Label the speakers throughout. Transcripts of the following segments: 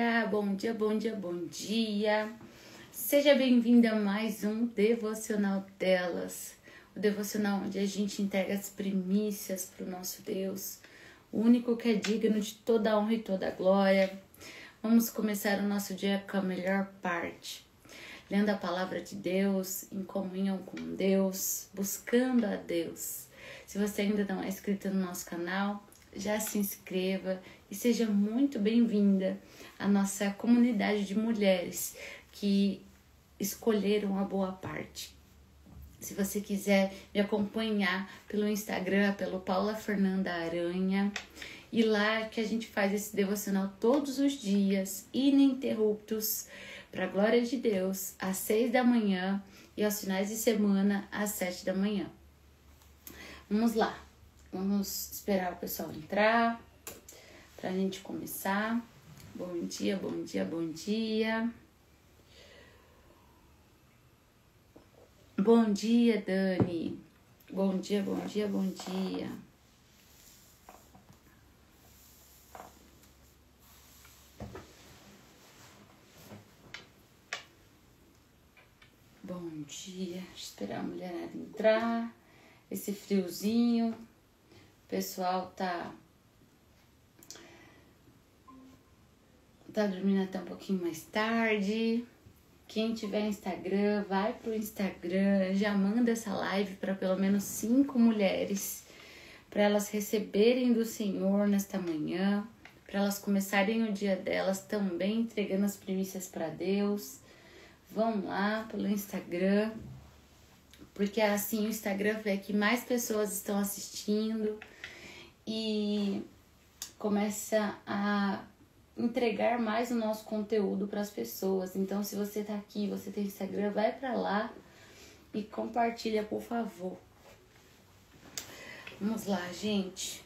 Speaker 1: dia, bom dia, bom dia, bom dia. Seja bem-vinda a mais um Devocional Delas. O devocional onde a gente entrega as primícias para o nosso Deus, o único que é digno de toda a honra e toda a glória. Vamos começar o nosso dia com a melhor parte, lendo a palavra de Deus, em comunhão com Deus, buscando a Deus. Se você ainda não é inscrito no nosso canal, já se inscreva e seja muito bem-vinda à nossa comunidade de mulheres que escolheram a boa parte. Se você quiser me acompanhar pelo Instagram, pelo Paula Fernanda Aranha, e lá que a gente faz esse devocional todos os dias, ininterruptos, para a glória de Deus, às 6 da manhã e aos finais de semana, às 7 da manhã. Vamos lá, vamos esperar o pessoal entrar para a gente começar. Bom dia, bom dia, bom dia. Bom dia, Dani. Bom dia, bom dia, bom dia. Bom dia. Esperar a mulherada entrar. Esse friozinho. O pessoal tá dormindo até um pouquinho mais tarde. Quem tiver Instagram, vai pro Instagram, já manda essa live para pelo menos 5 mulheres, para elas receberem do Senhor nesta manhã, para elas começarem o dia delas também entregando as primícias para Deus. Vão lá pelo Instagram, porque assim o Instagram vê que mais pessoas estão assistindo e começa a entregar mais o nosso conteúdo para as pessoas. Então, se você tá aqui, você tem Instagram, vai para lá e compartilha, por favor. Vamos lá, gente.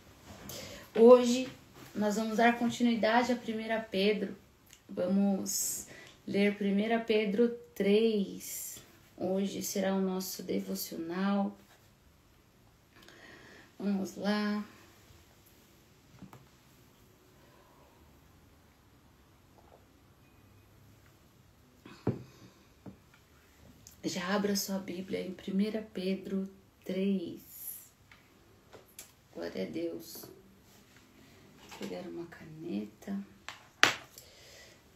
Speaker 1: Hoje nós vamos dar continuidade a 1 Pedro. Vamos ler 1 Pedro 3. Hoje será o nosso devocional. Vamos lá. Já abra sua Bíblia em 1 Pedro 3. Glória a Deus. Vou pegar uma caneta.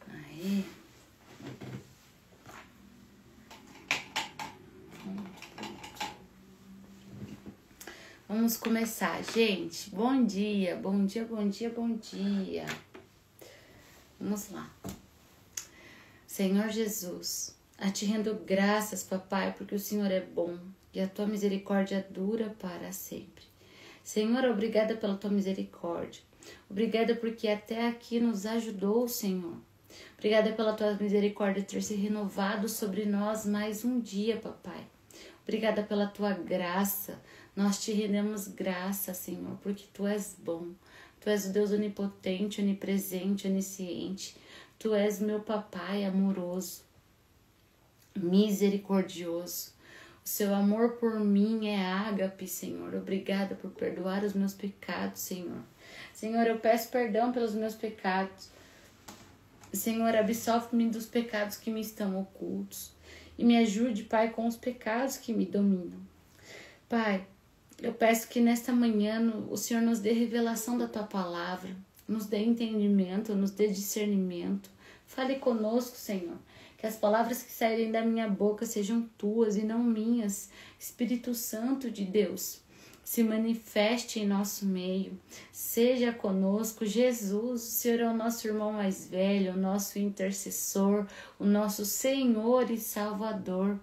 Speaker 1: Aí. Vamos começar, gente. Bom dia, bom dia, bom dia, bom dia. Vamos lá. Senhor Jesus, a te rendo graças, papai, porque o Senhor é bom e a tua misericórdia dura para sempre. Senhor, obrigada pela tua misericórdia. Obrigada porque até aqui nos ajudou, Senhor. Obrigada pela tua misericórdia ter se renovado sobre nós mais um dia, papai. Obrigada pela tua graça. Nós te rendemos graça, Senhor, porque tu és bom. Tu és o Deus onipotente, onipresente, onisciente. Tu és meu papai amoroso, misericordioso. O seu amor por mim é ágape, Senhor. Obrigada por perdoar os meus pecados, Senhor. Senhor, eu peço perdão pelos meus pecados. Senhor, absolve-me dos pecados que me estão ocultos. E me ajude, Pai, com os pecados que me dominam. Pai, eu peço que nesta manhã o Senhor nos dê revelação da tua palavra. Nos dê entendimento, nos dê discernimento. Fale conosco, Senhor. Que as palavras que saírem da minha boca sejam tuas e não minhas. Espírito Santo de Deus, se manifeste em nosso meio. Seja conosco. Jesus, o Senhor é o nosso irmão mais velho, o nosso intercessor, o nosso Senhor e Salvador.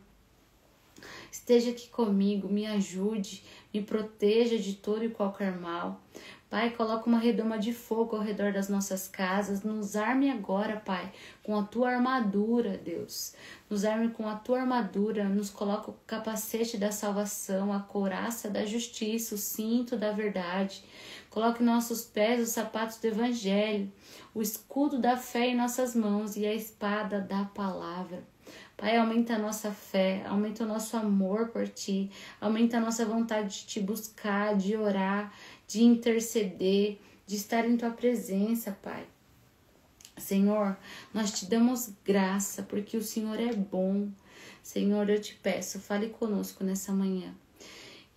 Speaker 1: Esteja aqui comigo, me ajude, me proteja de todo e qualquer mal. Pai, coloca uma redoma de fogo ao redor das nossas casas. Nos arme agora, Pai, com a tua armadura, Deus. Nos arme com a tua armadura. Nos coloca o capacete da salvação, a couraça da justiça, o cinto da verdade. Coloque em nossos pés os sapatos do evangelho, o escudo da fé em nossas mãos e a espada da palavra. Pai, aumenta a nossa fé, aumenta o nosso amor por Ti, aumenta a nossa vontade de Te buscar, de orar, de interceder, de estar em Tua presença, Pai. Senhor, nós te damos graça porque o Senhor é bom. Senhor, eu te peço, fale conosco nessa manhã.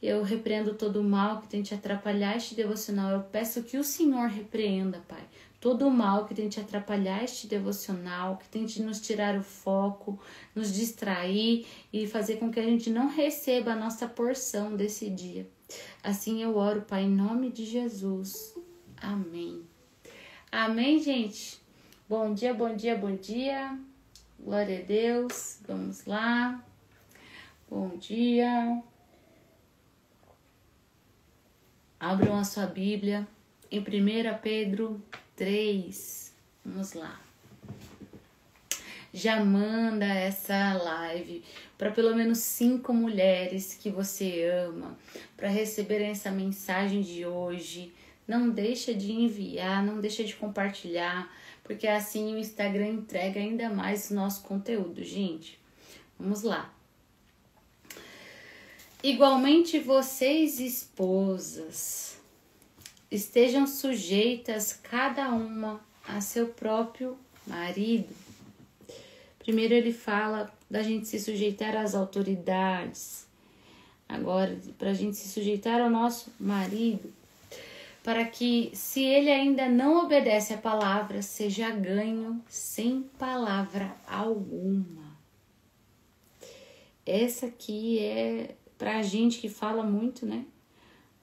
Speaker 1: Eu repreendo todo o mal que tem te atrapalhar este devocional. Eu peço que o Senhor repreenda, Pai, todo o mal que tem te atrapalhar este devocional, que tem de nos tirar o foco, nos distrair e fazer com que a gente não receba a nossa porção desse dia. Assim eu oro, Pai, em nome de Jesus. Amém. Amém, gente? Bom dia, bom dia, bom dia. Glória a Deus. Vamos lá. Bom dia. Abram a sua Bíblia em 1 Pedro 3. Vamos lá. Já manda essa live para pelo menos 5 mulheres que você ama, para receberem essa mensagem de hoje. Não deixa de enviar, não deixa de compartilhar, porque assim o Instagram entrega ainda mais o nosso conteúdo, gente. Vamos lá. Igualmente vocês, esposas, estejam sujeitas cada uma a seu próprio marido. Primeiro ele fala da gente se sujeitar às autoridades. Agora, para a gente se sujeitar ao nosso marido, para que, se ele ainda não obedece à palavra, seja ganho sem palavra alguma. Essa aqui é pra gente que fala muito, né?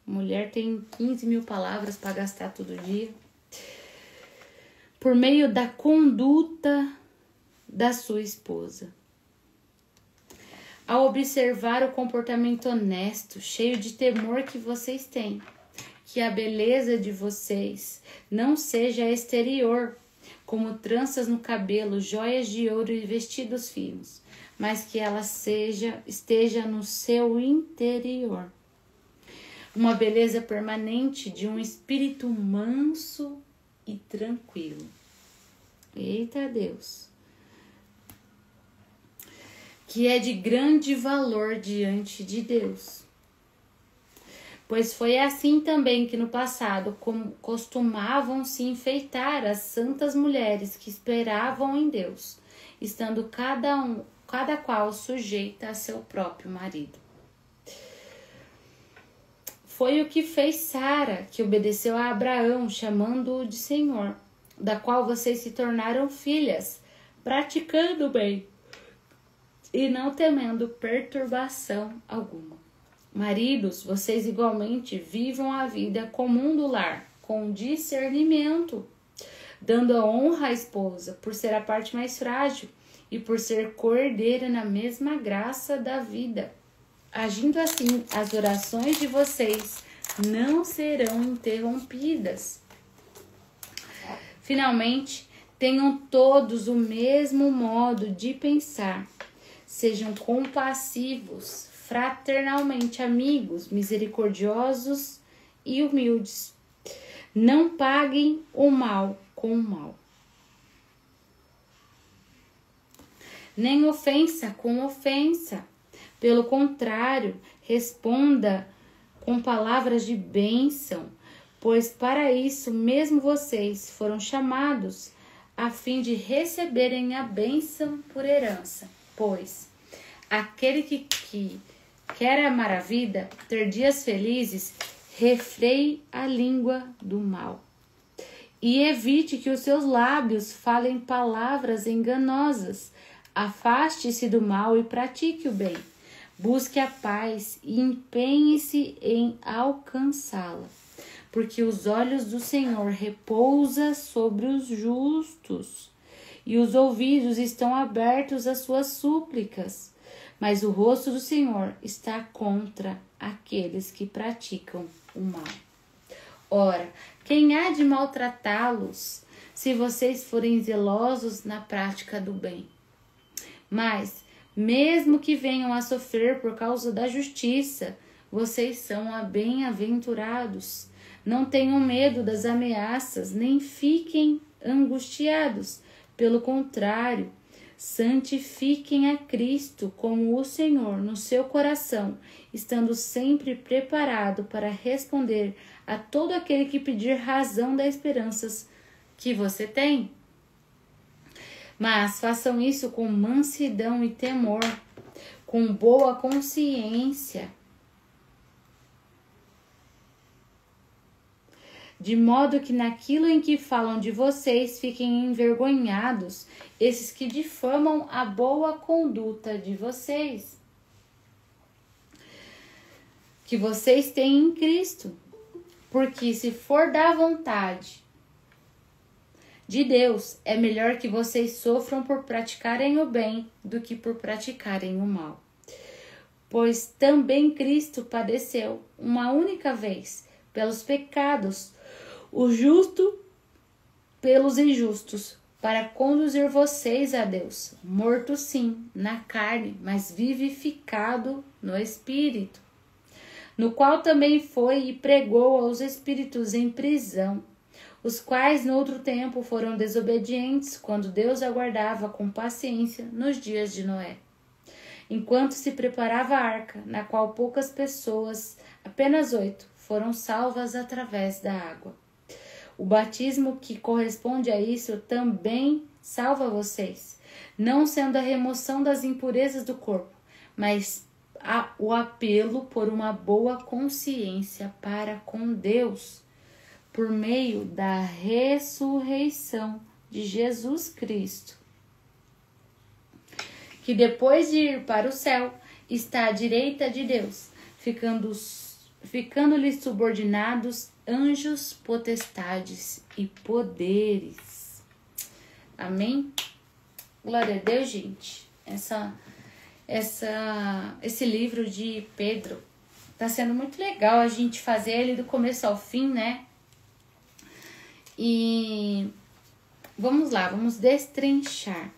Speaker 1: Mulher tem 15 mil palavras para gastar todo dia. Por meio da conduta da sua esposa. Ao observar o comportamento honesto, cheio de temor que vocês têm, que a beleza de vocês não seja exterior, como tranças no cabelo, joias de ouro e vestidos finos, mas que ela esteja no seu interior. Uma beleza permanente de um espírito manso e tranquilo. Eita Deus! Que é de grande valor diante de Deus. Pois foi assim também que no passado costumavam se enfeitar as santas mulheres que esperavam em Deus, estando cada qual sujeita a seu próprio marido. Foi o que fez Sara, que obedeceu a Abraão, chamando-o de Senhor, da qual vocês se tornaram filhas, praticando o bem e não temendo perturbação alguma. Maridos, vocês igualmente vivam a vida comum do lar, com discernimento, dando a honra à esposa, por ser a parte mais frágil e por ser coerdeira na mesma graça da vida. Agindo assim, as orações de vocês não serão interrompidas. Finalmente, tenham todos o mesmo modo de pensar. Sejam compassivos, fraternalmente amigos, misericordiosos e humildes. Não paguem o mal com o mal, nem ofensa com ofensa. Pelo contrário, responda com palavras de bênção, pois para isso mesmo vocês foram chamados, a fim de receberem a bênção por herança. Pois aquele que quer amar a vida, ter dias felizes, refreie a língua do mal. E evite que os seus lábios falem palavras enganosas. Afaste-se do mal e pratique o bem. Busque a paz e empenhe-se em alcançá-la. Porque os olhos do Senhor repousam sobre os justos, e os ouvidos estão abertos às suas súplicas. Mas o rosto do Senhor está contra aqueles que praticam o mal. Ora, quem há de maltratá-los, se vocês forem zelosos na prática do bem? Mas, mesmo que venham a sofrer por causa da justiça, vocês são bem-aventurados. Não tenham medo das ameaças, nem fiquem angustiados. Pelo contrário, santifiquem a Cristo como o Senhor no seu coração, estando sempre preparado para responder a todo aquele que pedir razão das esperanças que você tem. Mas façam isso com mansidão e temor, com boa consciência, de modo que naquilo em que falam de vocês fiquem envergonhados esses que difamam a boa conduta de vocês, que vocês têm em Cristo. Porque se for da vontade de Deus, é melhor que vocês sofram por praticarem o bem do que por praticarem o mal. Pois também Cristo padeceu uma única vez pelos pecados, o justo pelos injustos, para conduzir vocês a Deus, morto sim na carne, mas vivificado no Espírito, no qual também foi e pregou aos espíritos em prisão, os quais no outro tempo foram desobedientes, quando Deus aguardava com paciência nos dias de Noé, enquanto se preparava a arca, na qual poucas pessoas, apenas 8, foram salvas através da água. O batismo que corresponde a isso também salva vocês, não sendo a remoção das impurezas do corpo, mas o apelo por uma boa consciência para com Deus, por meio da ressurreição de Jesus Cristo, que depois de ir para o céu, está à direita de Deus, ficando-lhes subordinados anjos, potestades e poderes. Amém? Glória a Deus, gente. Esse livro de Pedro tá sendo muito legal a gente fazer ele do começo ao fim, né? E vamos lá, vamos destrinchar.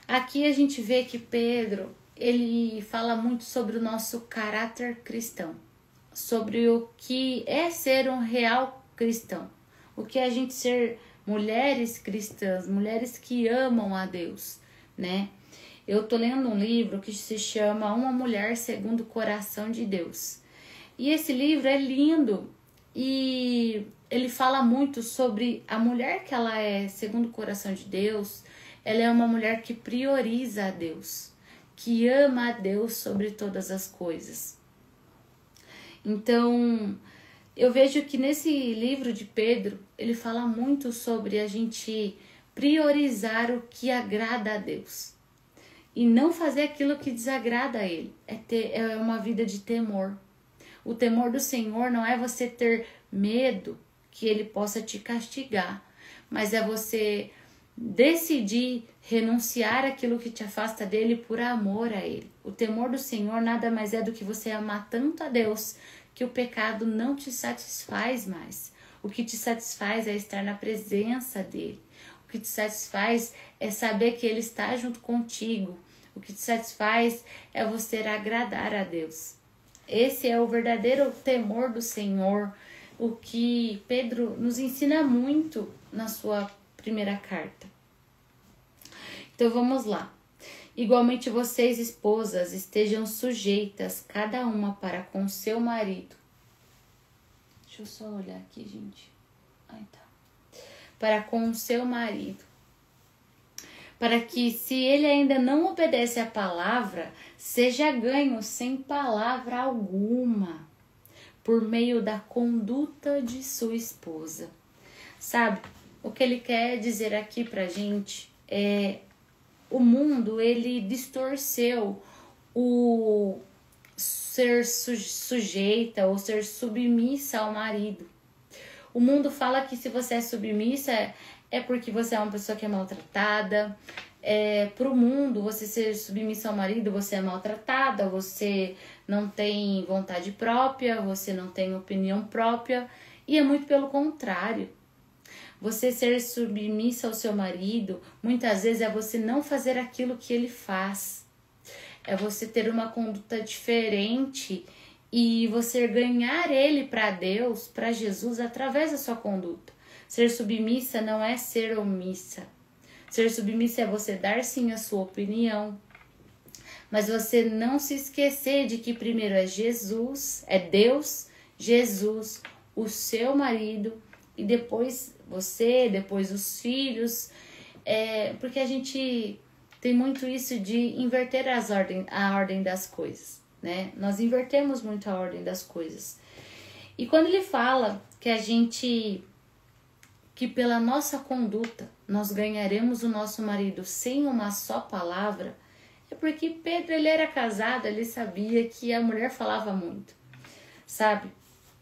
Speaker 1: Aqui a gente vê que Pedro, ele fala muito sobre o nosso caráter cristão, sobre o que é ser um real cristão, o que é a gente ser mulheres cristãs, mulheres que amam a Deus, né? Eu tô lendo um livro que se chama Uma Mulher Segundo o Coração de Deus. E esse livro é lindo e ele fala muito sobre a mulher que ela é segundo o coração de Deus. Ela é uma mulher que prioriza a Deus, que ama a Deus sobre todas as coisas. Então, eu vejo que nesse livro de Pedro, ele fala muito sobre a gente priorizar o que agrada a Deus e não fazer aquilo que desagrada a Ele. É uma vida de temor. O temor do Senhor não é você ter medo que Ele possa te castigar, mas é você decidir renunciar aquilo que te afasta dele por amor a Ele. O temor do Senhor nada mais é do que você amar tanto a Deus que o pecado não te satisfaz mais. O que te satisfaz é estar na presença dele. O que te satisfaz é saber que ele está junto contigo. O que te satisfaz é você agradar a Deus. Esse é o verdadeiro temor do Senhor, o que Pedro nos ensina muito na sua primeira carta. Então vamos lá. Igualmente vocês, esposas, estejam sujeitas, cada uma para com seu marido. Deixa eu só olhar aqui, gente. Aí tá. Para com o seu marido. Para que, se ele ainda não obedece à palavra, seja ganho sem palavra alguma, por meio da conduta de sua esposa. Sabe, o que ele quer dizer aqui pra gente é: o mundo, ele distorceu o ser sujeita ou ser submissa ao marido. O mundo fala que se você é submissa é porque você é uma pessoa que é maltratada. Pro mundo, você ser submissa ao marido, você é maltratada, você não tem vontade própria, você não tem opinião própria. E é muito pelo contrário. Você ser submissa ao seu marido, muitas vezes é você não fazer aquilo que ele faz. É você ter uma conduta diferente e você ganhar ele para Deus, para Jesus, através da sua conduta. Ser submissa não é ser omissa. Ser submissa é você dar sim a sua opinião, mas você não se esquecer de que primeiro é Jesus, é Deus, Jesus, o seu marido, e depois você, depois os filhos, Porque a gente tem muito isso de inverter a ordem das coisas, né? Nós invertemos muito a ordem das coisas. E quando ele fala que pela nossa conduta nós ganharemos o nosso marido sem uma só palavra, é porque Pedro, ele era casado, ele sabia que a mulher falava muito, sabe?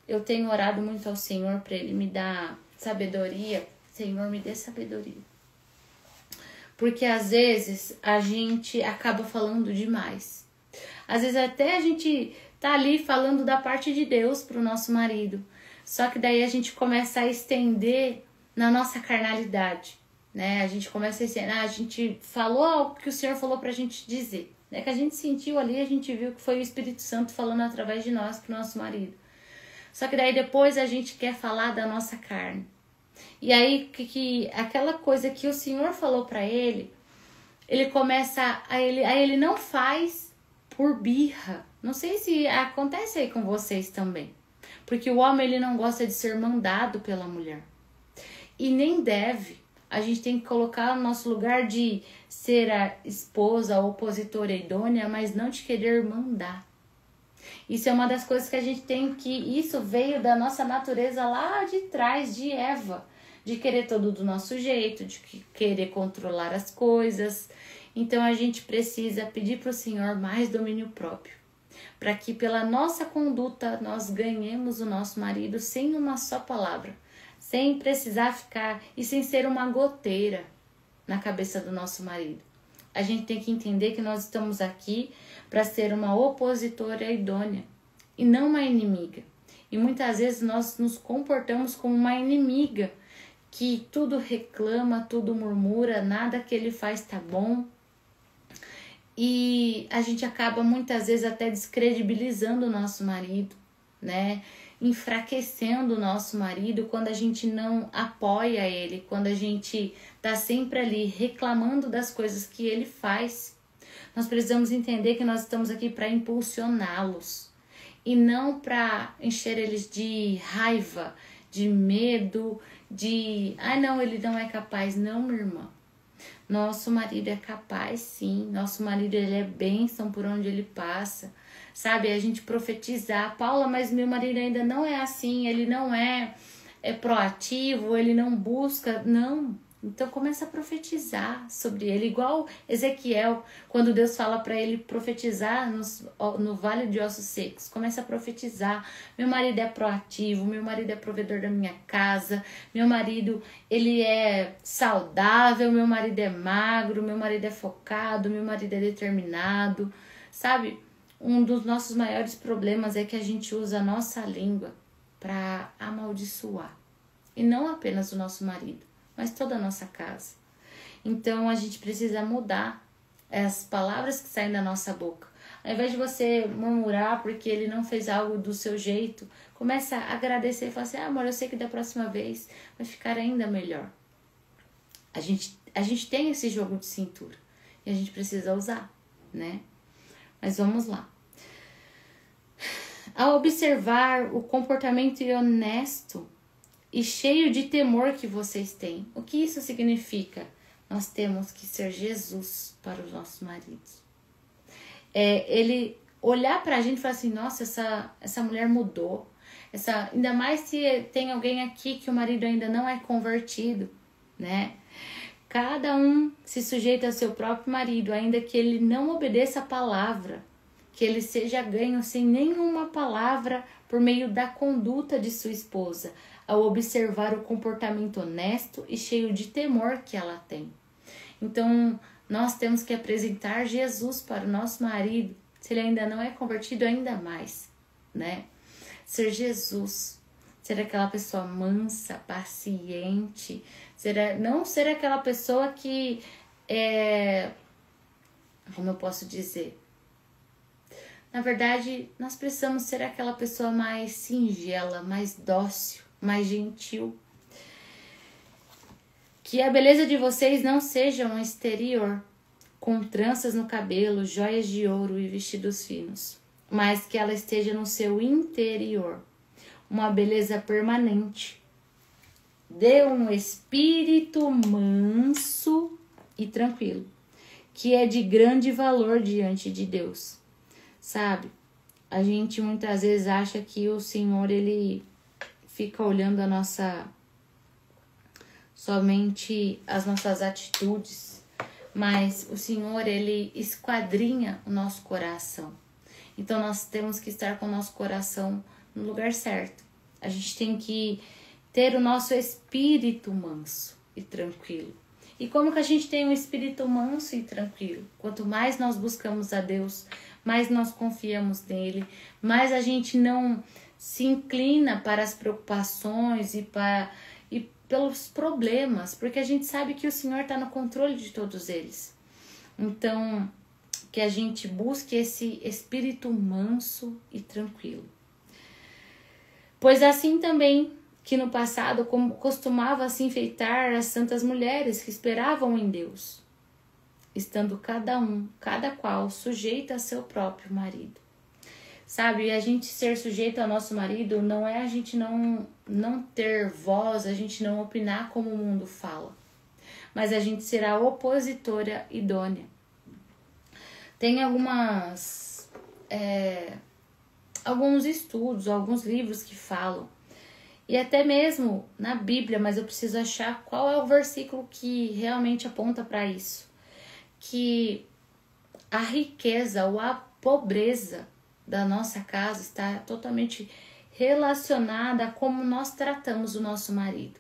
Speaker 1: Eu tenho orado muito ao Senhor para ele me dar sabedoria. Senhor, me dê sabedoria. Porque às vezes a gente acaba falando demais. Às vezes até a gente tá ali falando da parte de Deus pro nosso marido. Só que daí a gente começa a estender na nossa carnalidade, né? A gente começa a estender, a gente falou o que o Senhor falou pra gente dizer, né? Que a gente sentiu ali, a gente viu que foi o Espírito Santo falando através de nós pro nosso marido. Só que daí depois a gente quer falar da nossa carne. E aí que aquela coisa que o Senhor falou pra ele, ele começa ele não faz por birra. Não sei se acontece aí com vocês também. Porque o homem, ele não gosta de ser mandado pela mulher. E nem deve. A gente tem que colocar no nosso lugar de ser a esposa, a opositora idônea, mas não de querer mandar. Isso é uma das coisas que a gente tem que... Isso veio da nossa natureza lá de trás, de Eva. De querer tudo do nosso jeito, de querer controlar as coisas. Então a gente precisa pedir para o Senhor mais domínio próprio. Para que pela nossa conduta nós ganhemos o nosso marido sem uma só palavra. Sem precisar ficar e sem ser uma goteira na cabeça do nosso marido. A gente tem que entender que nós estamos aqui para ser uma opositora idônea e não uma inimiga. E muitas vezes nós nos comportamos como uma inimiga que tudo reclama, tudo murmura, nada que ele faz tá bom. E a gente acaba muitas vezes até descredibilizando o nosso marido, né? Enfraquecendo o nosso marido quando a gente não apoia ele, quando a gente tá sempre ali reclamando das coisas que ele faz. Nós precisamos entender que nós estamos aqui para impulsioná-los e não para encher eles de raiva, de medo, de não, ele não é capaz. Não, minha irmã. Nosso marido é capaz, sim. Nosso marido, ele é bênção por onde ele passa. Sabe, a gente profetizar. Paula, mas meu marido ainda não é assim. Ele não é proativo, ele não busca. Não. Então começa a profetizar sobre ele. Igual Ezequiel, quando Deus fala para ele profetizar no vale de ossos secos. Começa a profetizar. Meu marido é proativo, meu marido é provedor da minha casa, meu marido, ele é saudável, meu marido é magro, meu marido é focado, meu marido é determinado. Sabe, um dos nossos maiores problemas é que a gente usa a nossa língua para amaldiçoar. E não apenas o nosso marido, mas toda a nossa casa. Então a gente precisa mudar as palavras que saem da nossa boca. Ao invés de você murmurar porque ele não fez algo do seu jeito, começa a agradecer e falar assim, amor, eu sei que da próxima vez vai ficar ainda melhor. A gente tem esse jogo de cintura e a gente precisa usar, né? Mas vamos lá. Ao observar o comportamento honesto e cheio de temor que vocês têm, o que isso significa? Nós temos que ser Jesus para os nossos maridos. Ele olhar pra gente e falar assim, nossa, essa mulher mudou. Ainda mais se tem alguém aqui que o marido ainda não é convertido, né? Cada um se sujeita ao seu próprio marido, ainda que ele não obedeça a palavra, que ele seja ganho sem nenhuma palavra por meio da conduta de sua esposa, ao observar o comportamento honesto e cheio de temor que ela tem. Então, nós temos que apresentar Jesus para o nosso marido, se ele ainda não é convertido, ainda mais, né? Ser Jesus, ser aquela pessoa mansa, paciente, não ser aquela pessoa que como eu posso dizer? Na verdade, nós precisamos ser aquela pessoa mais singela, mais dócil, mais gentil. Que a beleza de vocês não seja um exterior, com tranças no cabelo, joias de ouro e vestidos finos, mas que ela esteja no seu interior, uma beleza permanente, de um espírito manso e tranquilo, que é de grande valor diante de Deus. Sabe? A gente muitas vezes acha que o Senhor, ele fica olhando somente as nossas atitudes, mas o Senhor, ele esquadrinha o nosso coração. Então nós temos que estar com o nosso coração no lugar certo. A gente tem que ter o nosso espírito manso e tranquilo. E como que a gente tem um espírito manso e tranquilo? Quanto mais nós buscamos a Deus, mais nós confiamos nele, mais a gente não se inclina para as preocupações e pelos problemas, porque a gente sabe que o Senhor está no controle de todos eles. Então, que a gente busque esse espírito manso e tranquilo. Pois assim também que no passado costumava se enfeitar as santas mulheres que esperavam em Deus, estando cada qual sujeita a seu próprio marido. Sabe, a gente ser sujeito ao nosso marido não é a gente não ter voz, a gente não opinar como o mundo fala, mas a gente ser a opositora idônea. Tem alguns estudos, alguns livros que falam, e até mesmo na Bíblia, mas eu preciso achar qual é o versículo que realmente aponta para isso, que a riqueza ou a pobreza da nossa casa está totalmente relacionada a como nós tratamos o nosso marido.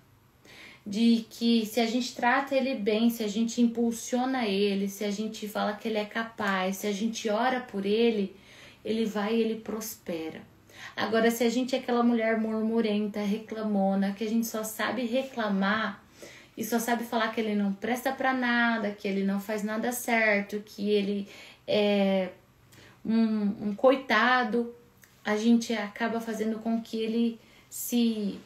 Speaker 1: De que se a gente trata ele bem, se a gente impulsiona ele, se a gente fala que ele é capaz, se a gente ora por ele, ele prospera. Agora, se a gente é aquela mulher murmurenta, reclamona, que a gente só sabe reclamar e só sabe falar que ele não presta pra nada, que ele não faz nada certo, que ele é um coitado, a gente acaba fazendo com que ele se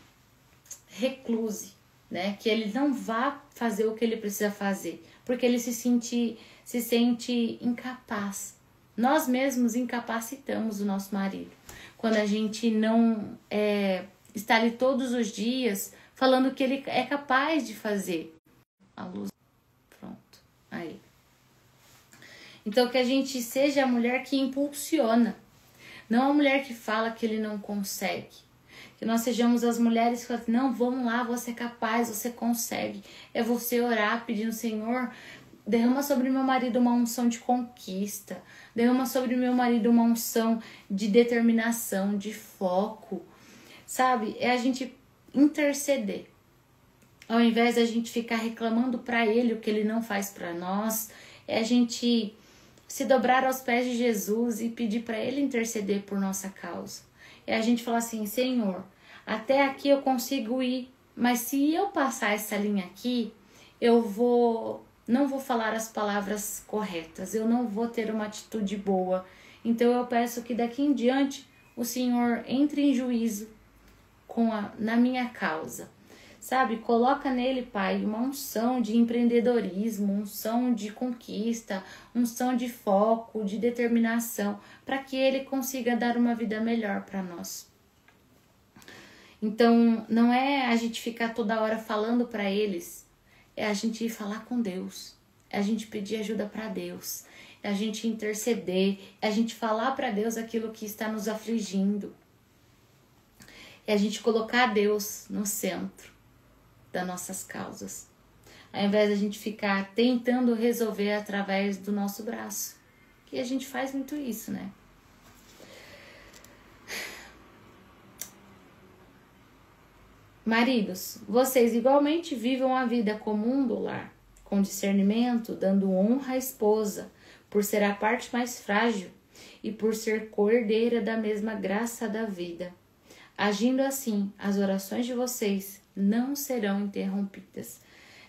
Speaker 1: recluse, né? Que ele não vá fazer o que ele precisa fazer, porque ele se sente incapaz. Nós mesmos incapacitamos o nosso marido quando a gente não está ali todos os dias falando que ele é capaz de fazer. A luz, pronto, aí. Então que a gente seja a mulher que impulsiona, não a mulher que fala que ele não consegue. Que nós sejamos as mulheres que falam, não, vamos lá, você é capaz, você consegue. É você orar pedindo, Senhor, derrama sobre meu marido uma unção de conquista, derrama sobre meu marido uma unção de determinação, de foco, sabe? É a gente interceder. Ao invés de a gente ficar reclamando para ele o que ele não faz para nós, é a gente se dobrar aos pés de Jesus e pedir para ele interceder por nossa causa. É a gente falar assim, Senhor, até aqui eu consigo ir, mas se eu passar essa linha aqui, eu não vou falar as palavras corretas, eu não vou ter uma atitude boa. Então eu peço que daqui em diante o Senhor entre em juízo na minha causa. Sabe, coloca nele, Pai, uma unção de empreendedorismo, unção de conquista, unção de foco, de determinação, para que ele consiga dar uma vida melhor para nós. Então, não é a gente ficar toda hora falando para eles, é a gente ir falar com Deus, é a gente pedir ajuda para Deus, é a gente interceder, é a gente falar para Deus aquilo que está nos afligindo, é a gente colocar Deus no centro das nossas causas, ao invés de a gente ficar tentando resolver através do nosso braço, que a gente faz muito isso, né? Maridos, vocês igualmente vivam a vida comum do lar, com discernimento, dando honra à esposa, por ser a parte mais frágil e por ser co-herdeira da mesma graça da vida. Agindo assim, as orações de vocês não serão interrompidas.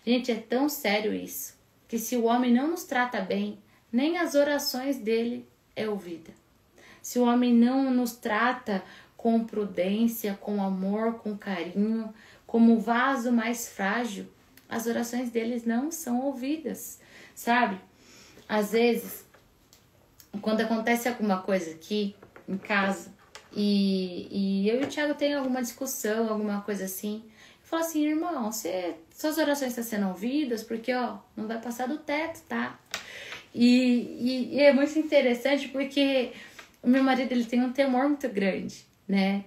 Speaker 1: Gente, é tão sério isso, que se o homem não nos trata bem, nem as orações dele é ouvida. Se o homem não nos trata com prudência, com amor, com carinho, como o vaso mais frágil, as orações deles não são ouvidas, sabe? Às vezes, quando acontece alguma coisa aqui em casa, e eu e o Thiago tem alguma discussão, alguma coisa assim, eu fala assim, irmão, suas orações estão sendo ouvidas porque, ó, não vai passar do teto, tá? E é muito interessante porque o meu marido, ele tem um temor muito grande, né?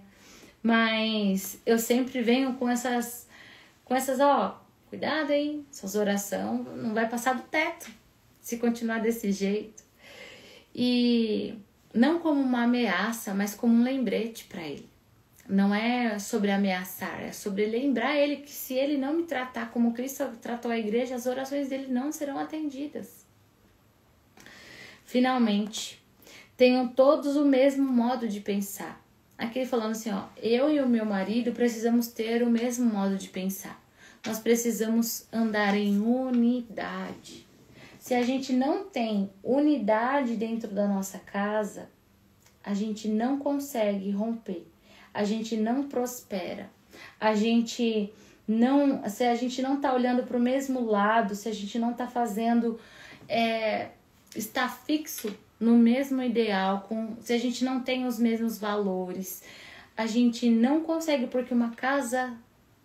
Speaker 1: Mas eu sempre venho com essas, ó, cuidado, hein? Suas orações não vai passar do teto se continuar desse jeito. E não como uma ameaça, mas como um lembrete para ele. Não é sobre ameaçar, é sobre lembrar ele que se ele não me tratar como Cristo tratou a igreja, as orações dele não serão atendidas. Finalmente, tenham todos o mesmo modo de pensar. Aqui falando assim, ó, eu e o meu marido precisamos ter o mesmo modo de pensar. Nós precisamos andar em unidade. Se a gente não tem unidade dentro da nossa casa, a gente não consegue romper. A gente não prospera. Se a gente não tá olhando para o mesmo lado, se a gente não tá fazendo, está fixo no mesmo ideal, se a gente não tem os mesmos valores, a gente não consegue, porque uma casa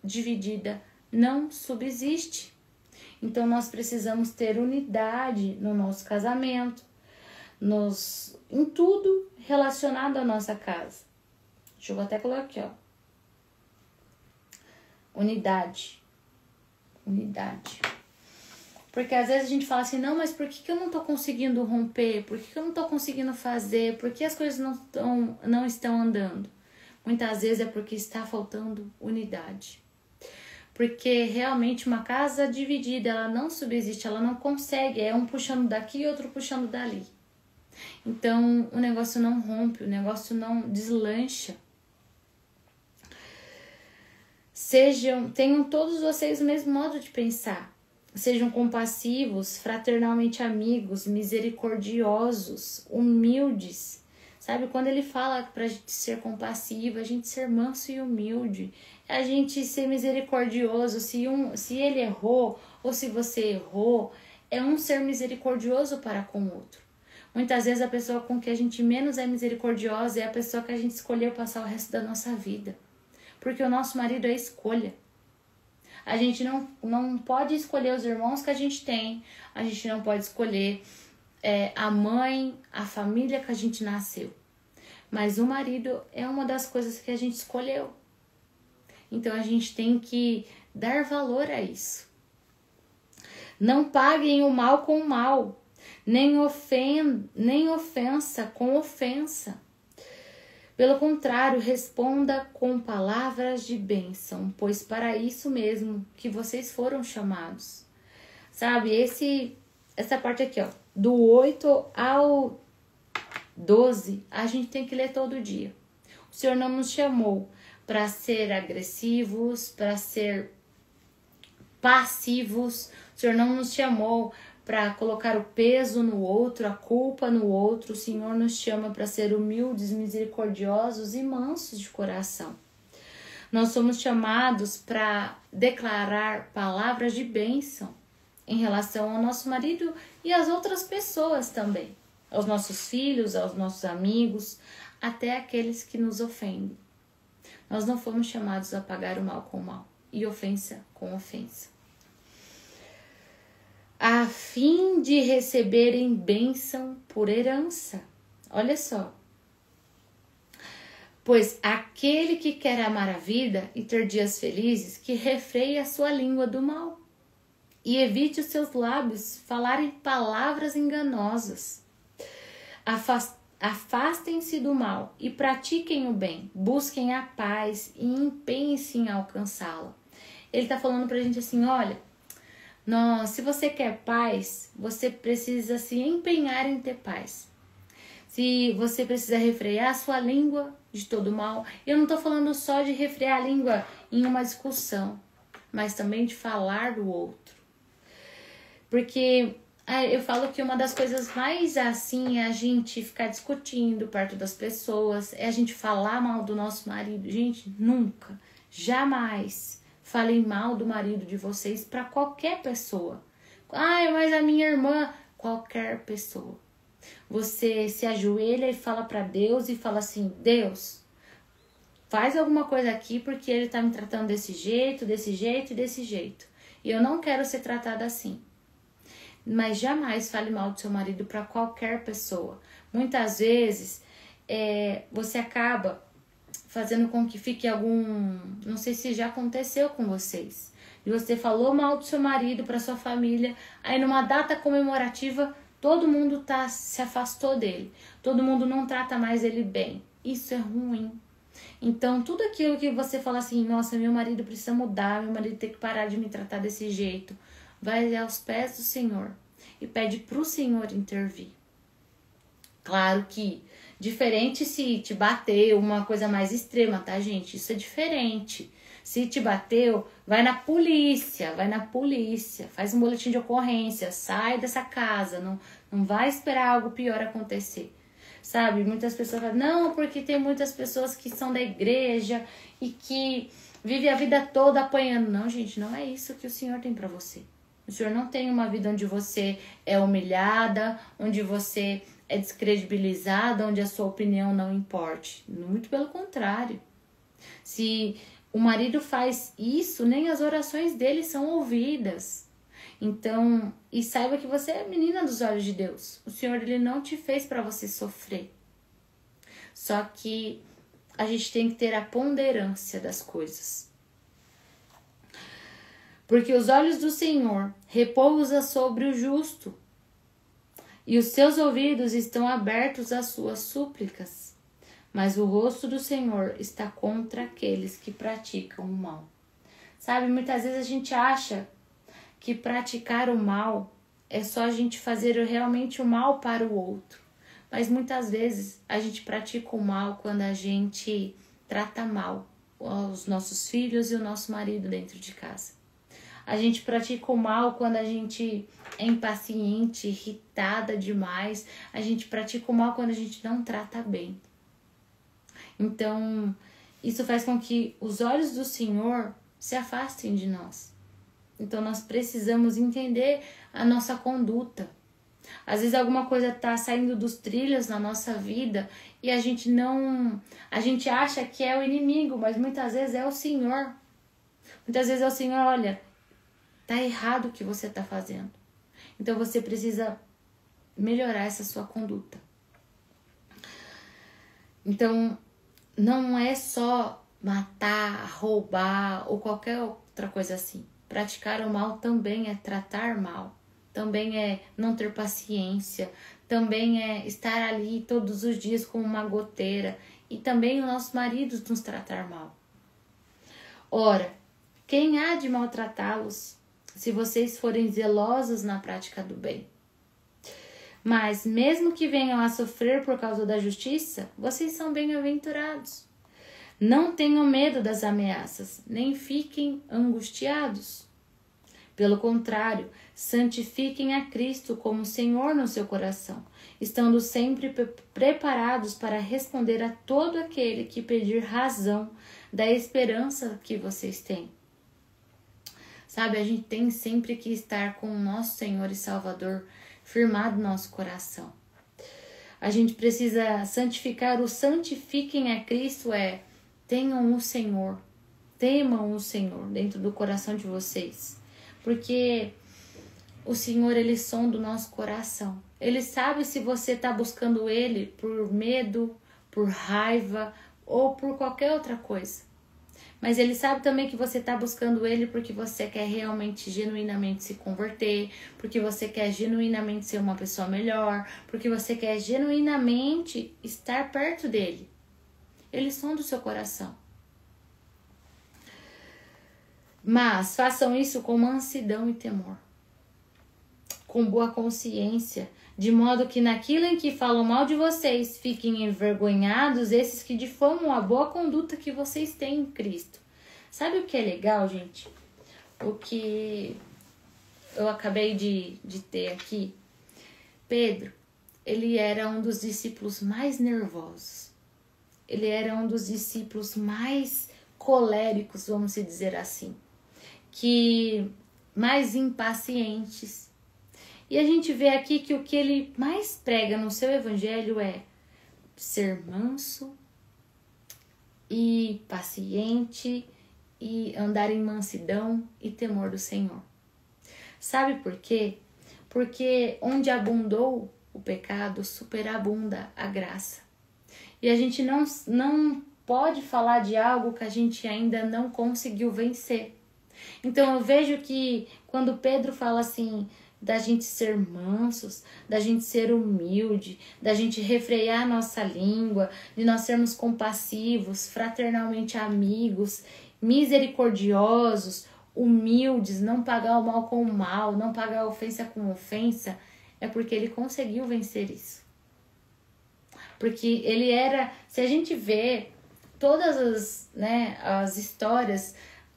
Speaker 1: dividida não subsiste. Então nós precisamos ter unidade no nosso casamento, em tudo relacionado à nossa casa. Deixa eu até colocar aqui, ó. Unidade. Porque às vezes a gente fala assim, não, mas por que eu não tô conseguindo romper? Por que eu não tô conseguindo fazer? Por que as coisas não estão andando? Muitas vezes é porque está faltando unidade. Porque realmente uma casa dividida, ela não subsiste, ela não consegue. É um puxando daqui e outro puxando dali. Então o negócio não rompe, o negócio não deslancha. Tenham todos vocês o mesmo modo de pensar. Sejam compassivos, fraternalmente amigos, misericordiosos, humildes. Sabe, quando ele fala pra gente ser compassivo, a gente ser manso e humilde, a gente ser misericordioso, se ele errou ou se você errou, é um ser misericordioso para com o outro. Muitas vezes a pessoa com que a gente menos é misericordiosa é a pessoa que a gente escolheu passar o resto da nossa vida. Porque o nosso marido é escolha. A gente não pode escolher os irmãos que a gente tem. A gente não pode escolher a mãe, a família que a gente nasceu. Mas o marido é uma das coisas que a gente escolheu. Então a gente tem que dar valor a isso. Não paguem o mal com o mal, nem ofensa com ofensa. Pelo contrário, responda com palavras de bênção, pois para isso mesmo que vocês foram chamados. Sabe, essa parte aqui, ó, do 8 ao 12, a gente tem que ler todo dia. O Senhor não nos chamou para ser agressivos, para ser passivos. O Senhor não nos chamou para colocar o peso no outro, a culpa no outro. O Senhor nos chama para ser humildes, misericordiosos e mansos de coração. Nós somos chamados para declarar palavras de bênção em relação ao nosso marido e às outras pessoas também, aos nossos filhos, aos nossos amigos, até aqueles que nos ofendem. Nós não fomos chamados a pagar o mal com o mal e ofensa com ofensa, a fim de receberem bênção por herança. Olha só. Pois aquele que quer amar a vida e ter dias felizes, que refreie a sua língua do mal e evite os seus lábios falarem palavras enganosas. Afastem-se do mal e pratiquem o bem, busquem a paz e empenhem-se em alcançá-la. Ele está falando pra gente assim, olha, se você quer paz, você precisa se empenhar em ter paz. Se você precisa refrear a sua língua de todo mal, eu não estou falando só de refrear a língua em uma discussão, mas também de falar do outro. Porque eu falo que uma das coisas mais assim é a gente ficar discutindo perto das pessoas, é a gente falar mal do nosso marido. Gente, nunca, jamais falem mal do marido de vocês para qualquer pessoa. Mas a minha irmã, qualquer pessoa. Você se ajoelha e fala para Deus e fala assim, Deus, faz alguma coisa aqui porque ele tá me tratando desse jeito, desse jeito e desse jeito. E eu não quero ser tratada assim. Mas jamais fale mal do seu marido para qualquer pessoa. Muitas vezes você acaba fazendo com que fique algum... Não sei se já aconteceu com vocês. E você falou mal do seu marido para sua família. Aí numa data comemorativa, todo mundo se afastou dele. Todo mundo não trata mais ele bem. Isso é ruim. Então, tudo aquilo que você fala assim, nossa, meu marido precisa mudar, meu marido tem que parar de me tratar desse jeito, vai aos pés do Senhor e pede pro Senhor intervir. Claro que diferente se te bateu, uma coisa mais extrema, tá, gente? Isso é diferente. Se te bateu, vai na polícia, faz um boletim de ocorrência, sai dessa casa, não vai esperar algo pior acontecer. Sabe, muitas pessoas falam, não, porque tem muitas pessoas que são da igreja e que vivem a vida toda apanhando. Não, gente, não é isso que o Senhor tem pra você. O Senhor não tem uma vida onde você é humilhada, onde você é descredibilizada, onde a sua opinião não importe. Muito pelo contrário. Se o marido faz isso, nem as orações dele são ouvidas. Então, e saiba que você é menina dos olhos de Deus. O Senhor, ele não te fez para você sofrer. Só que a gente tem que ter a ponderância das coisas. Porque os olhos do Senhor repousam sobre o justo, e os seus ouvidos estão abertos às suas súplicas. Mas o rosto do Senhor está contra aqueles que praticam o mal. Sabe, muitas vezes a gente acha que praticar o mal é só a gente fazer realmente o mal para o outro. Mas muitas vezes a gente pratica o mal quando a gente trata mal os nossos filhos e o nosso marido dentro de casa. A gente pratica o mal quando a gente é impaciente, irritada demais. A gente pratica o mal quando a gente não trata bem. Então, isso faz com que os olhos do Senhor se afastem de nós. Então, nós precisamos entender a nossa conduta. Às vezes alguma coisa tá saindo dos trilhos na nossa vida e a gente acha que é o inimigo, mas muitas vezes é o Senhor. Muitas vezes é o Senhor, olha, tá errado o que você tá fazendo. Então, você precisa melhorar essa sua conduta. Então, não é só matar, roubar ou qualquer outra coisa assim. Praticar o mal também é tratar mal, também é não ter paciência, também é estar ali todos os dias como uma goteira e também os nossos maridos nos tratar mal. Ora, quem há de maltratá-los se vocês forem zelosos na prática do bem? Mas mesmo que venham a sofrer por causa da justiça, vocês são bem-aventurados. Não tenham medo das ameaças, nem fiquem angustiados. Pelo contrário, santifiquem a Cristo como Senhor no seu coração, estando sempre preparados para responder a todo aquele que pedir razão da esperança que vocês têm. Sabe, a gente tem sempre que estar com o nosso Senhor e Salvador firmado no nosso coração. A gente precisa santificar. O santifiquem a Cristo tenham o Senhor, temam o Senhor dentro do coração de vocês. Porque o Senhor, ele sonda o nosso coração. Ele sabe se você está buscando ele por medo, por raiva ou por qualquer outra coisa. Mas ele sabe também que você está buscando ele porque você quer realmente, genuinamente se converter, porque você quer genuinamente ser uma pessoa melhor, porque você quer genuinamente estar perto dele. Ele sonda o seu coração. Mas façam isso com mansidão e temor, com boa consciência, de modo que naquilo em que falam mal de vocês, fiquem envergonhados esses que difamam a boa conduta que vocês têm em Cristo. Sabe o que é legal, gente? O que eu acabei de ter aqui. Pedro, ele era um dos discípulos mais nervosos. Ele era um dos discípulos mais coléricos, vamos dizer assim. Que mais impacientes. E a gente vê aqui que o que ele mais prega no seu evangelho é ser manso e paciente e andar em mansidão e temor do Senhor. Sabe por quê? Porque onde abundou o pecado, superabunda a graça. E a gente não pode falar de algo que a gente ainda não conseguiu vencer. Então eu vejo que quando Pedro fala assim, da gente ser mansos, da gente ser humilde, da gente refrear a nossa língua, de nós sermos compassivos, fraternalmente amigos, misericordiosos, humildes, não pagar o mal com o mal, não pagar a ofensa com ofensa, é porque ele conseguiu vencer isso. Porque ele era, se a gente vê todas as histórias,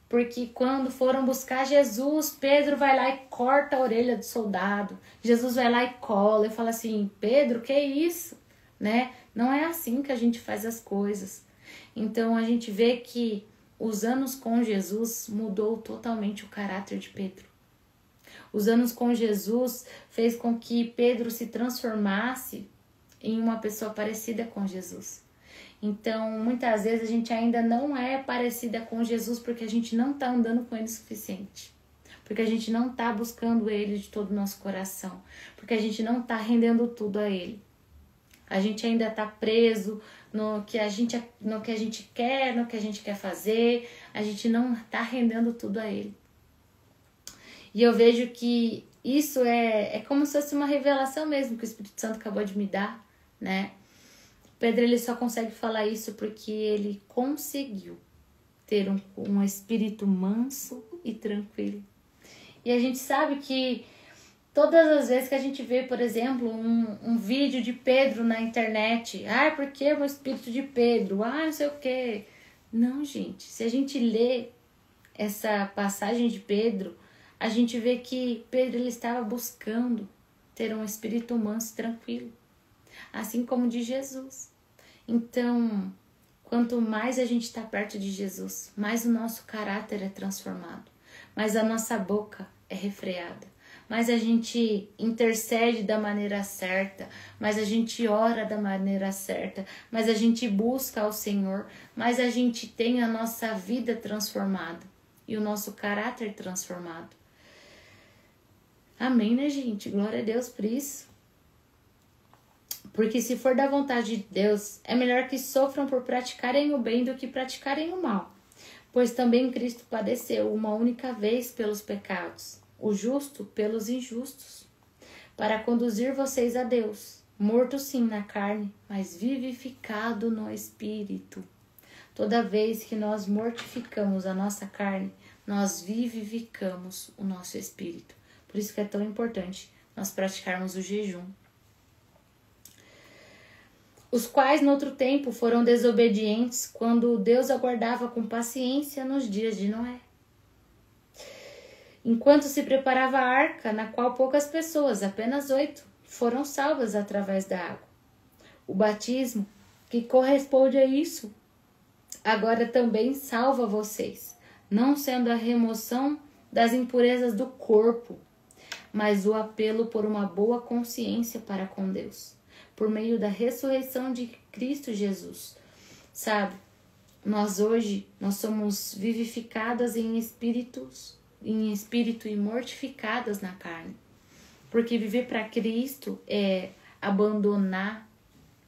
Speaker 1: porque quando foram buscar Jesus, Pedro vai lá e corta a orelha do soldado. Jesus vai lá e cola e fala assim, Pedro, que é isso? Né? Não é assim que a gente faz as coisas. Então a gente vê que os anos com Jesus mudou totalmente o caráter de Pedro. Os anos com Jesus fez com que Pedro se transformasse em uma pessoa parecida com Jesus. Então, muitas vezes a gente ainda não é parecida com Jesus porque a gente não está andando com ele o suficiente. Porque a gente não está buscando ele de todo o nosso coração. Porque a gente não está rendendo tudo a ele. A gente ainda está preso no que a gente quer, no que a gente quer fazer. A gente não está rendendo tudo a ele. E eu vejo que isso é como se fosse uma revelação mesmo que o Espírito Santo acabou de me dar, né? Pedro ele só consegue falar isso porque ele conseguiu ter um espírito manso e tranquilo. E a gente sabe que todas as vezes que a gente vê, por exemplo, um vídeo de Pedro na internet, porque o espírito de Pedro, não sei o quê. Não, gente, se a gente lê essa passagem de Pedro, a gente vê que Pedro ele estava buscando ter um espírito manso e tranquilo. Assim como de Jesus. Então, quanto mais a gente está perto de Jesus, mais o nosso caráter é transformado, mais a nossa boca é refreada, mais a gente intercede da maneira certa, mais a gente ora da maneira certa, mais a gente busca ao Senhor, mais a gente tem a nossa vida transformada e o nosso caráter transformado. Amém, né, gente? Glória a Deus por isso. Porque se for da vontade de Deus, é melhor que sofram por praticarem o bem do que praticarem o mal. Pois também Cristo padeceu uma única vez pelos pecados, o justo pelos injustos, para conduzir vocês a Deus, morto sim na carne, mas vivificado no Espírito. Toda vez que nós mortificamos a nossa carne, nós vivificamos o nosso Espírito. Por isso que é tão importante nós praticarmos o jejum. Os quais no outro tempo foram desobedientes quando Deus aguardava com paciência nos dias de Noé. Enquanto se preparava a arca, na qual poucas pessoas, apenas 8, foram salvas através da água. O batismo, que corresponde a isso, agora também salva vocês, não sendo a remoção das impurezas do corpo, mas o apelo por uma boa consciência para com Deus, por meio da ressurreição de Cristo Jesus. Sabe, nós hoje, nós somos vivificadas em espírito e mortificadas na carne. Porque viver para Cristo é abandonar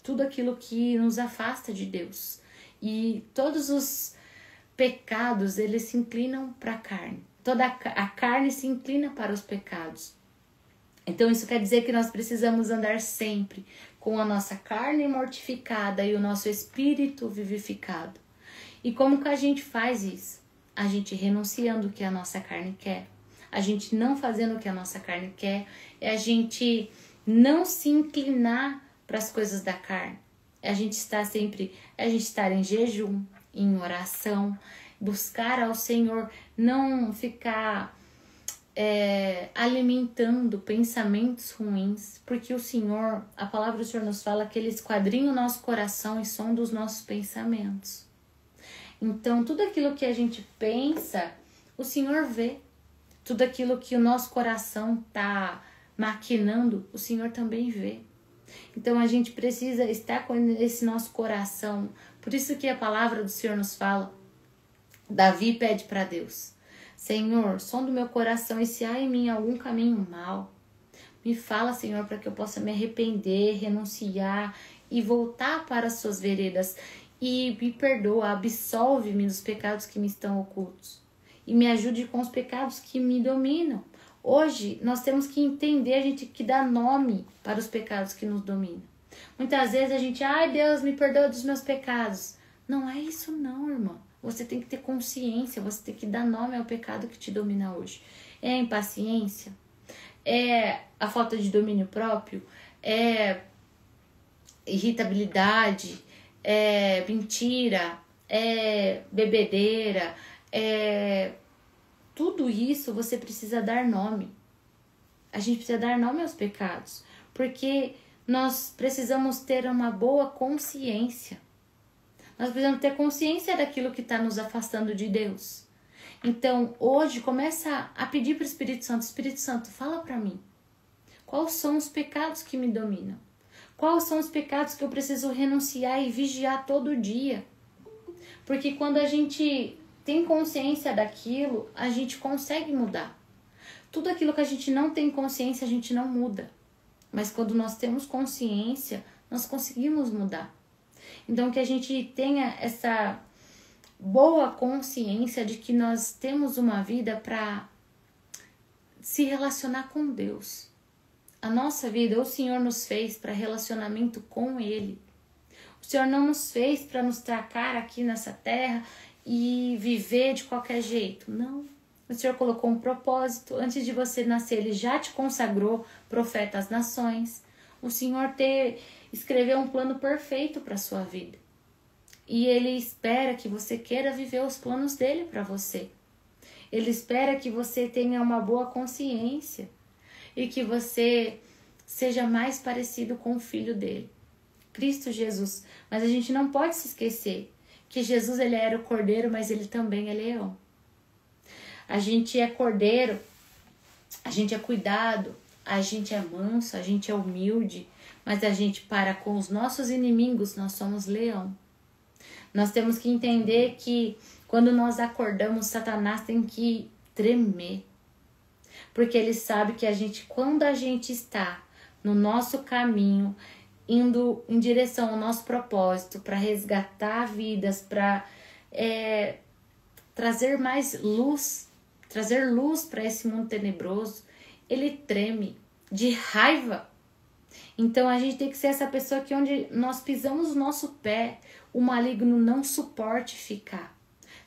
Speaker 1: tudo aquilo que nos afasta de Deus. E todos os pecados, eles se inclinam para a carne. Toda a carne se inclina para os pecados. Então isso quer dizer que nós precisamos andar sempre com a nossa carne mortificada e o nosso espírito vivificado. E como que a gente faz isso? A gente renunciando o que a nossa carne quer. A gente não fazendo o que a nossa carne quer. É a gente não se inclinar para as coisas da carne. É a gente estar sempre, é a gente estar em jejum, em oração, buscar ao Senhor, não ficar alimentando pensamentos ruins, porque o Senhor, a palavra do Senhor nos fala que Ele esquadrinha o nosso coração e sonda os nossos pensamentos. Então, tudo aquilo que a gente pensa, o Senhor vê. Tudo aquilo que o nosso coração está maquinando, o Senhor também vê. Então, a gente precisa estar com esse nosso coração Por isso que a palavra do Senhor nos fala. Davi pede para Deus: Senhor, sonda o meu coração e se há em mim algum caminho mau, me fala, Senhor, para que eu possa me arrepender, renunciar e voltar para as suas veredas. E me perdoa, absolve-me dos pecados que me estão ocultos. E me ajude com os pecados que me dominam. Hoje, nós temos que entender, a gente que dá nome para os pecados que nos dominam. Muitas vezes a gente, ai Deus, me perdoa dos meus pecados. Não é isso não, irmã. Você tem que ter consciência, você tem que dar nome ao pecado que te domina hoje. É a impaciência? É a falta de domínio próprio? É irritabilidade? É mentira? É bebedeira? Tudo isso você precisa dar nome. A gente precisa dar nome aos pecados, porque nós precisamos ter uma boa consciência. Nós precisamos ter consciência daquilo que está nos afastando de Deus. Então, hoje, começa a pedir para o Espírito Santo, fala para mim. Quais são os pecados que me dominam? Quais são os pecados que eu preciso renunciar e vigiar todo dia? Porque quando a gente tem consciência daquilo, a gente consegue mudar. Tudo aquilo que a gente não tem consciência, a gente não muda. Mas quando nós temos consciência, nós conseguimos mudar. Então, que a gente tenha essa boa consciência de que nós temos uma vida para se relacionar com Deus. A nossa vida, o Senhor nos fez para relacionamento com Ele. O Senhor não nos fez para nos tracar aqui nessa terra e viver de qualquer jeito. Não. O Senhor colocou um propósito. Antes de você nascer, Ele já te consagrou profeta às nações. O Senhor escreveu um plano perfeito para a sua vida. E Ele espera que você queira viver os planos dele para você. Ele espera que você tenha uma boa consciência e que você seja mais parecido com o Filho dele, Cristo Jesus. Mas a gente não pode se esquecer que Jesus, ele era o cordeiro, mas ele também é leão. A gente é cordeiro, a gente é cuidado, a gente é manso, a gente é humilde, mas a gente, para com os nossos inimigos, nós somos leão. Nós temos que entender que quando nós acordamos, Satanás tem que tremer. Porque ele sabe que quando a gente está no nosso caminho, indo em direção ao nosso propósito, para resgatar vidas, para trazer mais luz, trazer luz para esse mundo tenebroso, ele treme de raiva. Então a gente tem que ser essa pessoa que onde nós pisamos o nosso pé, o maligno não suporte ficar.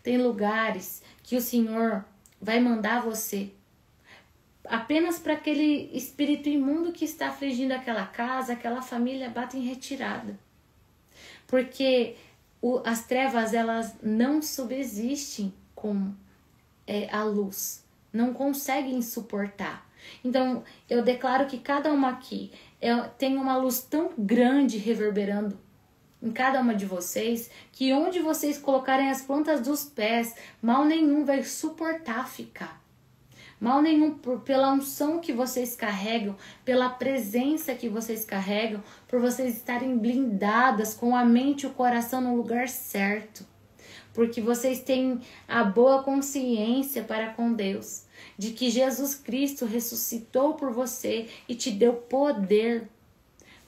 Speaker 1: Tem lugares que o Senhor vai mandar você apenas para aquele espírito imundo que está afligindo aquela casa, aquela família, bata em retirada. Porque as trevas, elas não subsistem com a luz, não conseguem suportar. Então, eu declaro que cada uma aqui tem uma luz tão grande reverberando em cada uma de vocês, que onde vocês colocarem as plantas dos pés, mal nenhum vai suportar ficar. Mal nenhum pela unção que vocês carregam, pela presença que vocês carregam, por vocês estarem blindadas com a mente e o coração no lugar certo. Porque vocês têm a boa consciência para com Deus, de que Jesus Cristo ressuscitou por você e te deu poder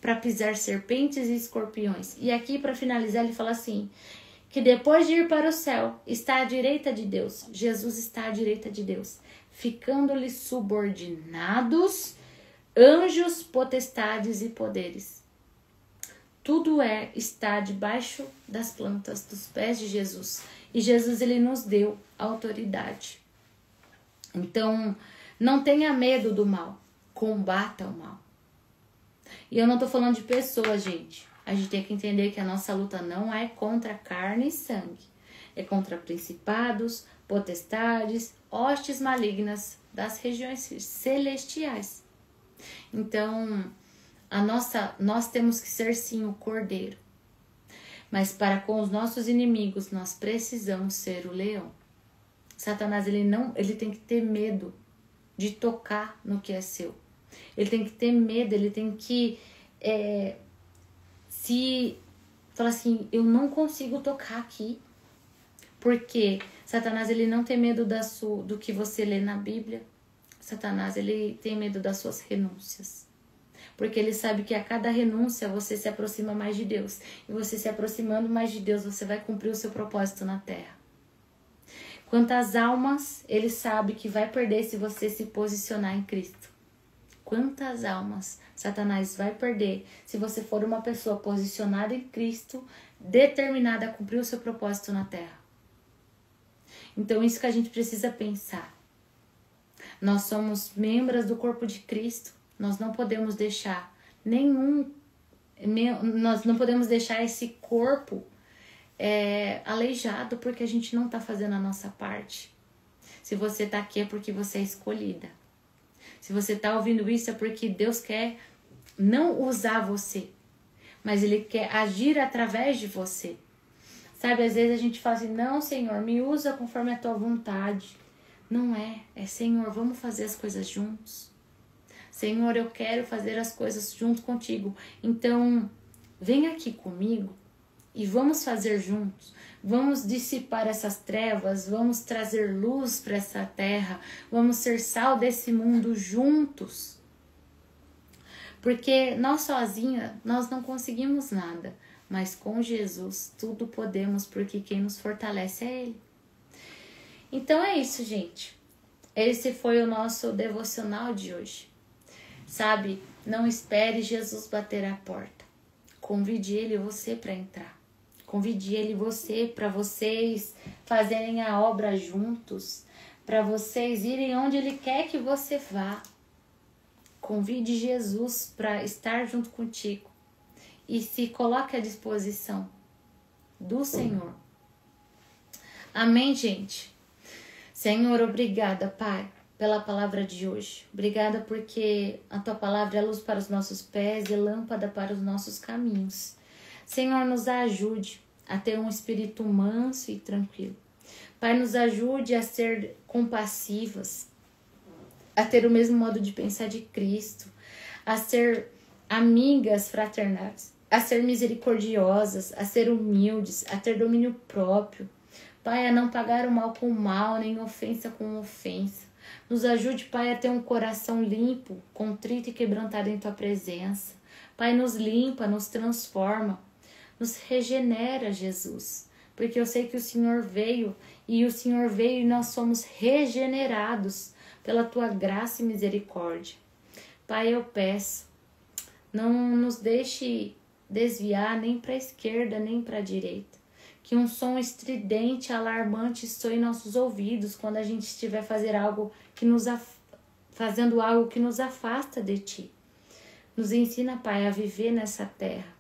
Speaker 1: para pisar serpentes e escorpiões. E aqui, para finalizar, ele fala assim, que depois de ir para o céu, está à direita de Deus. Jesus está à direita de Deus, ficando-lhe subordinados anjos, potestades e poderes. Tudo está debaixo das plantas dos pés de Jesus. E Jesus, ele nos deu autoridade. Então, não tenha medo do mal. Combata o mal. E eu não tô falando de pessoas, gente. A gente tem que entender que a nossa luta não é contra carne e sangue. É contra principados, potestades, hostes malignas das regiões celestiais. Então, nós temos que ser sim o cordeiro. Mas para com os nossos inimigos, nós precisamos ser o leão. Satanás, ele tem que ter medo de tocar no que é seu. Ele tem que ter medo, ele tem que se fala assim, eu não consigo tocar aqui. Porque Satanás, ele não tem medo do que você lê na Bíblia. Satanás, ele tem medo das suas renúncias. Porque ele sabe que a cada renúncia você se aproxima mais de Deus. E você se aproximando mais de Deus, você vai cumprir o seu propósito na terra. Quantas almas ele sabe que vai perder se você se posicionar em Cristo? Quantas almas Satanás vai perder se você for uma pessoa posicionada em Cristo, determinada a cumprir o seu propósito na terra? Então, isso que a gente precisa pensar. Nós somos membros do corpo de Cristo. Nós não podemos deixar nós não podemos deixar esse corpo aleijado porque a gente não está fazendo a nossa parte. Se você está aqui é porque você é escolhida. Se você está ouvindo isso é porque Deus quer não usar você, mas Ele quer agir através de você. Sabe, às vezes a gente fala assim, não, Senhor, me usa conforme a tua vontade. Não é Senhor, vamos fazer as coisas juntos. Senhor, eu quero fazer as coisas junto contigo. Então, vem aqui comigo e vamos fazer juntos. Vamos dissipar essas trevas, vamos trazer luz para essa terra, vamos ser sal desse mundo juntos. Porque nós sozinhas, nós não conseguimos nada. Mas com Jesus tudo podemos, porque quem nos fortalece é Ele. Então é isso, gente. Esse foi o nosso devocional de hoje. Sabe, não espere Jesus bater a porta. Convide Ele e você para entrar. Convide Ele e você para vocês fazerem a obra juntos. Para vocês irem onde Ele quer que você vá. Convide Jesus para estar junto contigo. E se coloque à disposição do Senhor. Amém, gente? Senhor, obrigada, Pai, pela palavra de hoje. Obrigada porque a Tua palavra é luz para os nossos pés e lâmpada para os nossos caminhos. Senhor, nos ajude a ter um espírito manso e tranquilo. Pai, nos ajude a ser compassivas, a ter o mesmo modo de pensar de Cristo, a ser amigas fraternais, a ser misericordiosas, a ser humildes, a ter domínio próprio. Pai, a não pagar o mal com o mal, nem ofensa com ofensa. Nos ajude, Pai, a ter um coração limpo, contrito e quebrantado em Tua presença. Pai, nos limpa, nos transforma, nos regenera, Jesus. Porque eu sei que o Senhor veio e nós somos regenerados pela Tua graça e misericórdia. Pai, eu peço, não nos deixe desviar nem para a esquerda nem para a direita. Que um som estridente, alarmante soe em nossos ouvidos quando a gente estiver fazendo algo que nos afasta de Ti. Nos ensina, Pai, a viver nessa terra.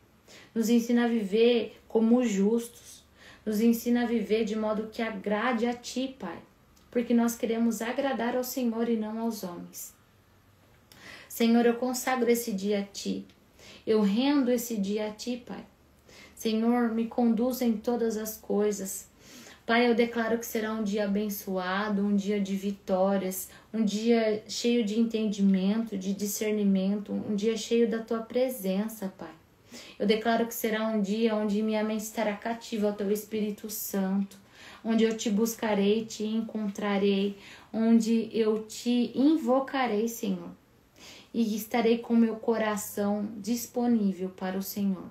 Speaker 1: Nos ensina a viver como justos. Nos ensina a viver de modo que agrade a Ti, Pai. Porque nós queremos agradar ao Senhor e não aos homens. Senhor, eu consagro esse dia a Ti. Eu rendo esse dia a Ti, Pai. Senhor, me conduza em todas as coisas. Pai, eu declaro que será um dia abençoado, um dia de vitórias, um dia cheio de entendimento, de discernimento, um dia cheio da Tua presença, Pai. Eu declaro que será um dia onde minha mente estará cativa ao Teu Espírito Santo, onde eu Te buscarei, Te encontrarei, onde eu Te invocarei, Senhor. E estarei com meu coração disponível para o Senhor.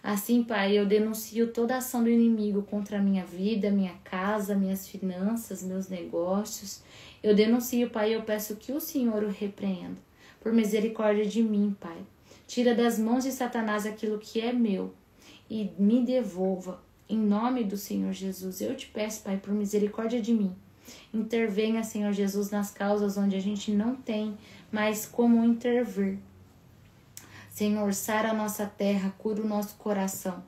Speaker 1: Assim, Pai, eu denuncio toda ação do inimigo contra a minha vida, minha casa, minhas finanças, meus negócios. Eu denuncio, Pai, eu peço que o Senhor o repreenda. Por misericórdia de mim, Pai. Tira das mãos de Satanás aquilo que é meu e me devolva. Em nome do Senhor Jesus, eu Te peço, Pai, por misericórdia de mim. Intervenha, Senhor Jesus, nas causas onde a gente não tem mais como intervir. Senhor, sara a nossa terra, cura o nosso coração.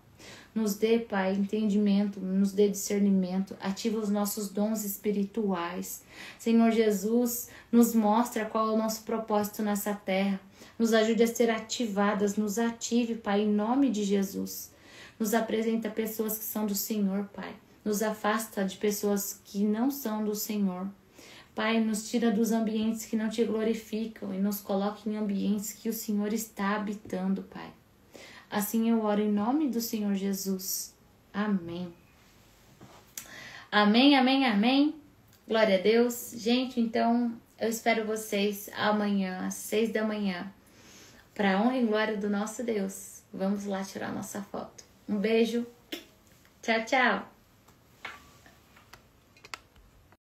Speaker 1: Nos dê, Pai, entendimento, nos dê discernimento, ativa os nossos dons espirituais. Senhor Jesus, nos mostra qual é o nosso propósito nessa terra. Nos ajude a ser ativadas, nos ative, Pai, em nome de Jesus. Nos apresenta pessoas que são do Senhor, Pai. Nos afasta de pessoas que não são do Senhor. Pai, nos tira dos ambientes que não Te glorificam e nos coloca em ambientes que o Senhor está habitando, Pai. Assim eu oro em nome do Senhor Jesus. Amém. Amém, amém, amém. Glória a Deus. Gente, então eu espero vocês amanhã, às 6 da manhã, para a honra e glória do nosso Deus. Vamos lá tirar nossa foto. Um beijo. Tchau, tchau.